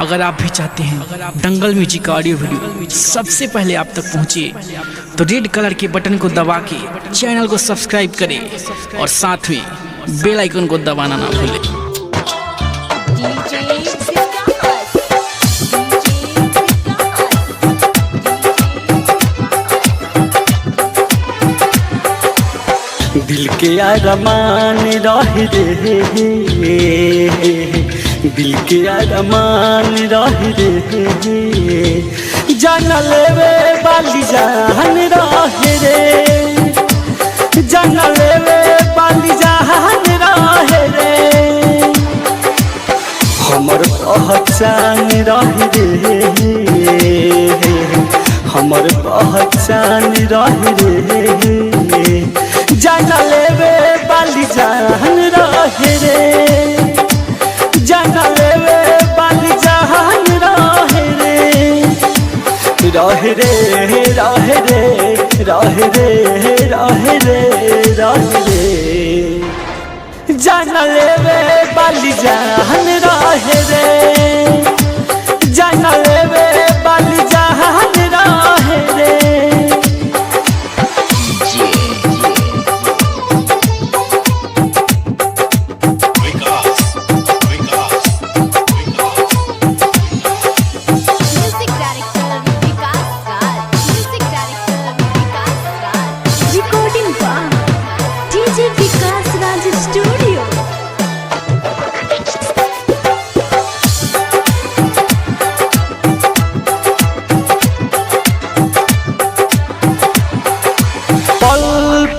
अगर आप भी चाहते हैं दंगल म्यूजिक का ऑडियो वीडियो सबसे पहले आप तक पहुंचे तो रेड कलर के बटन को दबा के चैनल को सब्सक्राइब करें और साथ में बेल आइकन को दबाना ना भूलें। दिल के अरमान रह रे, दिल के अरमान रह रे, जान लेवे बाली जान रह रे, जान लेवे बाली जान रह रे, हमर पहचान रह रे, हमर पहचान रह रे, जान लेवे बाली जान रहे रे, जान लेवे बाली जान रहे रे, रहे रे रहे रे रहे रे रहे रे रहे रे, जान लेवे बाली जान रहे रे, जान लेवे बाली जान रहे रे।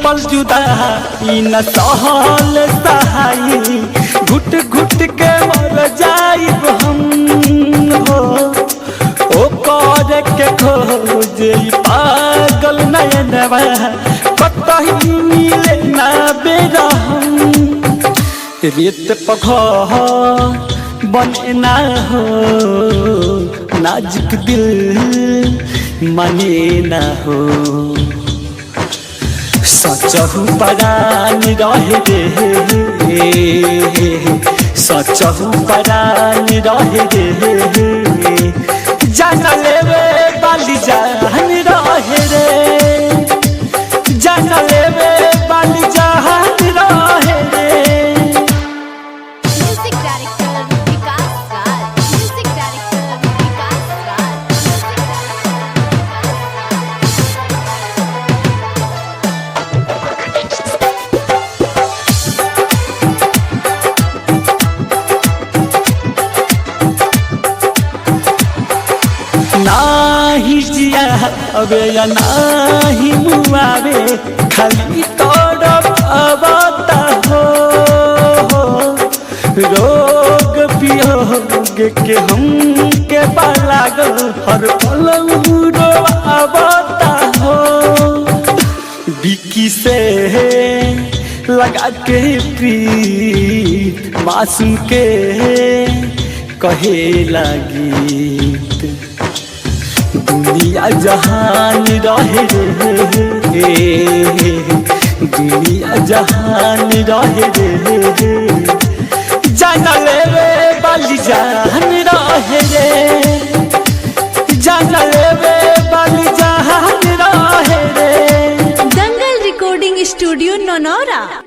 पल जुदाई न सहल सहाई, घुट घुट के मर जाइब हम हो, ओ कर के खोज पागल नयनवा कतही मिले ना बेरहम, रेत पघर बने ना हो, नाजुक दिल माने ना हो, सचहु परान रहे रे, सचहु परान रहे रे, जान लेवे बाली जान रहे रे, जान लेवे बाली जान रहे रे। नाही जिया अबे या नाही मुआवे, खाली तोड़ब अबता हो, रोग पियोग के हम के बालाग हर पल रोआबता हो, बिकी से लगा के प्रीत मासूम के कहे लगी, दुनिया जहान रहे रे, दुनिया जहान रहे रे, जान लेवे बाली जान रहे रे, जान लेवे बाली जान रहे रे। दंगल रिकॉर्डिंग स्टूडियो नौनौरा।